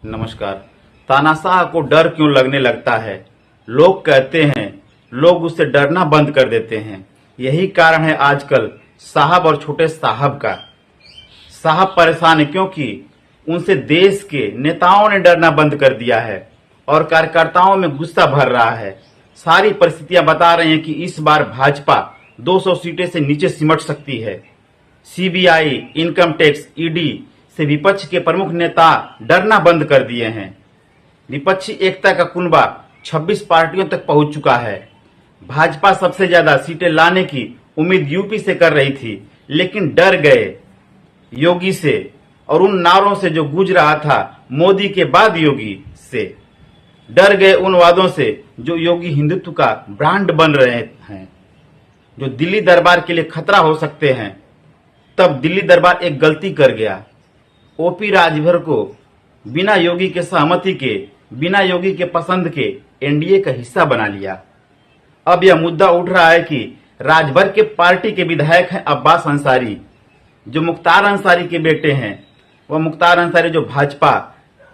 नमस्कार। तानाशाह को डर क्यों लगने लगता है? लोग कहते हैं लोग उससे डरना बंद कर देते हैं। यही कारण है आजकल साहब और छोटे साहब का। साहब परेशान है क्योंकि उनसे देश के नेताओं ने डरना बंद कर दिया है और कार्यकर्ताओं में गुस्सा भर रहा है। सारी परिस्थितियां बता रही हैं कि इस बार भाजपा 200 सीटें से नीचे सिमट सकती है। सीबीआई, इनकम टैक्स, ईडी से विपक्ष के प्रमुख नेता डरना बंद कर दिए हैं। विपक्षी एकता का कुनबा 26 पार्टियों तक पहुंच चुका है। भाजपा सबसे ज्यादा सीटें लाने की उम्मीद यूपी से कर रही थी, लेकिन डर गए योगी से और उन नारों से जो गूंज रहा था मोदी के बाद योगी से। डर गए उन वादों से जो योगी हिंदुत्व का ब्रांड बन रहे हैं, जो दिल्ली दरबार के लिए खतरा हो सकते हैं। तब दिल्ली दरबार एक गलती कर गया। ओपी राजभर को बिना योगी के सहमति के, बिना योगी के पसंद के एनडीए का हिस्सा बना लिया। अब यह मुद्दा उठ रहा है कि राजभर के पार्टी के विधायक हैं अब्बास अंसारी, जो मुख्तार अंसारी के बेटे हैं। वह मुख्तार अंसारी जो भाजपा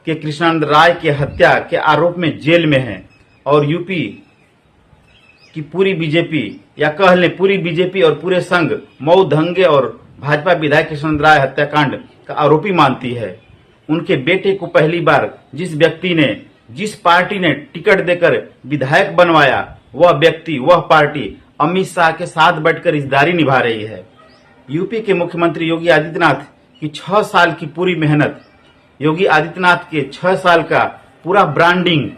के कृष्णानंद राय के हत्या के आरोप में जेल में हैं और यूपी की पूरी बीजेपी, या कह लें पूरी बीजेपी और पूरे संघ मऊ दंगे और भाजपा विधायक कृष्णानंद राय हत्याकांड का आरोपी मानती है। उनके बेटे को पहली बार जिस व्यक्ति ने, जिस पार्टी ने टिकट देकर विधायक बनवाया, वह व्यक्ति, वह पार्टी अमित शाह के साथ बैठकर रिश्तेदारी निभा रही है। यूपी के मुख्यमंत्री योगी आदित्यनाथ की 6 साल की पूरी मेहनत, योगी आदित्यनाथ के 6 साल का पूरा ब्रांडिंग,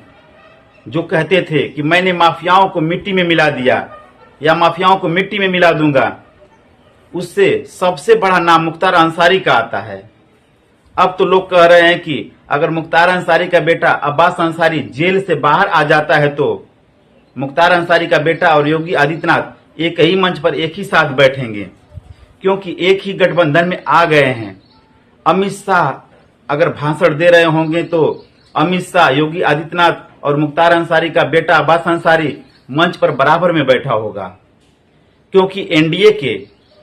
जो कहते थे कि मैंने माफियाओं को मिट्टी में मिला दिया या माफियाओं को मिट्टी में मिला दूंगा, उससे सबसे बड़ा नाम मुख्तार अंसारी का आता है। अब तो लोग कह रहे हैं कि अगर मुख्तार अंसारी का बेटा अब्बास अंसारी जेल से बाहर आ जाता है तो मुख्तार अंसारी का बेटा और योगी आदित्यनाथ एक ही मंच पर एक ही साथ बैठेंगे, क्योंकि एक ही गठबंधन में आ गए हैं। अमित शाह अगर भाषण दे रहे होंगे तो अमित शाह, योगी आदित्यनाथ और मुख्तार अंसारी का बेटा अब्बास अंसारी मंच पर बराबर में बैठा होगा, क्योंकि एनडीए के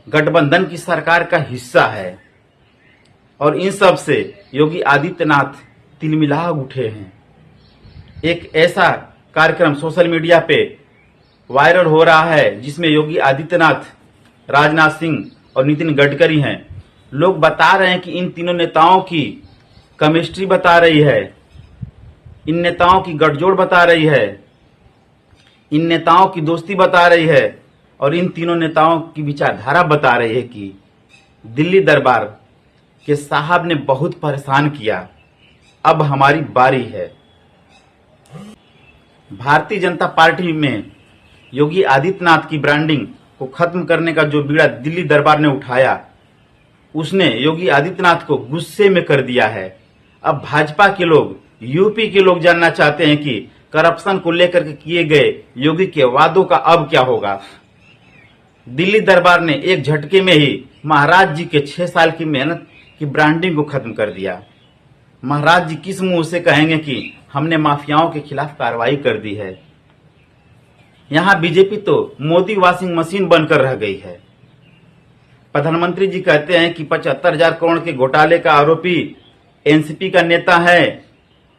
गठबंधन की सरकार का हिस्सा है। और इन सब से योगी आदित्यनाथ तिलमिला उठे हैं। एक ऐसा कार्यक्रम सोशल मीडिया पे वायरल हो रहा है जिसमें योगी आदित्यनाथ, राजनाथ सिंह और नितिन गडकरी हैं। लोग बता रहे हैं कि इन तीनों नेताओं की केमिस्ट्री बता रही है, इन नेताओं की गठजोड़ बता रही है, इन नेताओं की दोस्ती बता रही है और इन तीनों नेताओं की विचारधारा बता रही है कि दिल्ली दरबार के साहब ने बहुत परेशान किया, अब हमारी बारी है। भारतीय जनता पार्टी में योगी आदित्यनाथ की ब्रांडिंग को खत्म करने का जो बीड़ा दिल्ली दरबार ने उठाया, उसने योगी आदित्यनाथ को गुस्से में कर दिया है। अब भाजपा के लोग, यूपी के लोग जानना चाहते हैं कि करप्शन को लेकर के किए गए योगी के वादों का अब क्या होगा। दिल्ली दरबार ने एक झटके में ही महाराज जी के 6 साल की मेहनत की ब्रांडिंग को खत्म कर दिया। महाराज जी किस मुंह से कहेंगे कि हमने माफियाओं के खिलाफ कार्रवाई कर दी है। यहां बीजेपी तो मोदी वॉशिंग मशीन बनकर रह गई है। प्रधानमंत्री जी कहते हैं कि 75,000 करोड़ के घोटाले का आरोपी एनसीपी का नेता है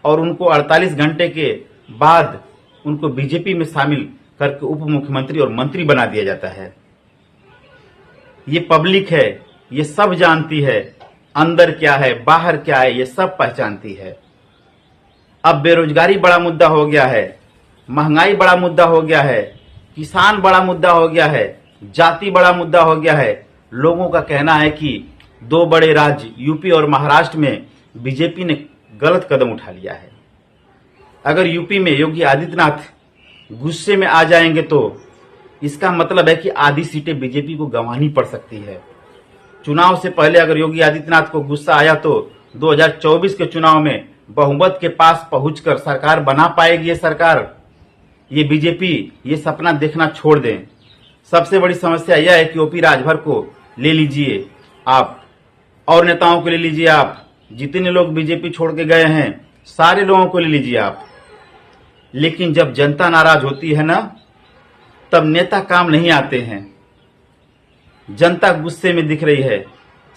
और उनको 48 घंटे के बाद उनको बीजेपी में शामिल करके उप मुख्यमंत्री और मंत्री बना दिया जाता है। ये पब्लिक है, ये सब जानती है, अंदर क्या है बाहर क्या है ये सब पहचानती है। अब बेरोजगारी बड़ा मुद्दा हो गया है, महंगाई बड़ा मुद्दा हो गया है, किसान बड़ा मुद्दा हो गया है, जाति बड़ा मुद्दा हो गया है। लोगों का कहना है कि 2 बड़े राज्य यूपी और महाराष्ट्र में बीजेपी ने गलत कदम उठा लिया है। अगर यूपी में योगी आदित्यनाथ गुस्से में आ जाएंगे तो इसका मतलब है कि आधी सीटें बीजेपी को गंवानी पड़ सकती है। चुनाव से पहले अगर योगी आदित्यनाथ को गुस्सा आया तो 2024 के चुनाव में बहुमत के पास पहुंचकर सरकार बना पाएगी ये सरकार। ये बीजेपी ये सपना देखना छोड़ दें। सबसे बड़ी समस्या यह है कि ओपी राजभर को ले लीजिए आप, और नेताओं को ले लीजिए आप, जितने लोग बीजेपी छोड़ के गए हैं सारे लोगों को ले लीजिए आप। लेकिन जब जनता नाराज होती है ना, तब नेता काम नहीं आते हैं। जनता गुस्से में दिख रही है,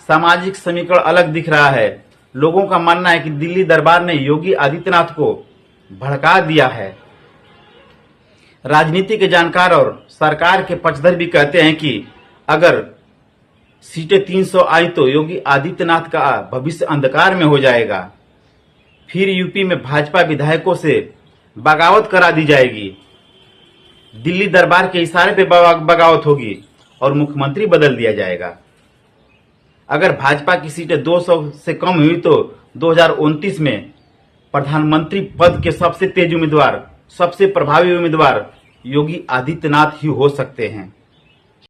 सामाजिक समीकरण अलग दिख रहा है, लोगों का मानना है कि दिल्ली दरबार ने योगी आदित्यनाथ को भड़का दिया है। राजनीति के जानकार और सरकार के पक्षधर भी कहते हैं कि अगर सीटें 300 आई तो योगी आदित्यनाथ का भविष्य अंधकार में हो जाएगा। फिर यूपी में भाजपा विधायकों से बगावत करा दी जाएगी। दिल्ली दरबार के इशारे पे बगावत होगी और मुख्यमंत्री बदल दिया जाएगा। अगर भाजपा की सीटें 200 से कम हुई तो 2029 में प्रधानमंत्री पद के सबसे तेज उम्मीदवार, सबसे प्रभावी उम्मीदवार योगी आदित्यनाथ ही हो सकते हैं।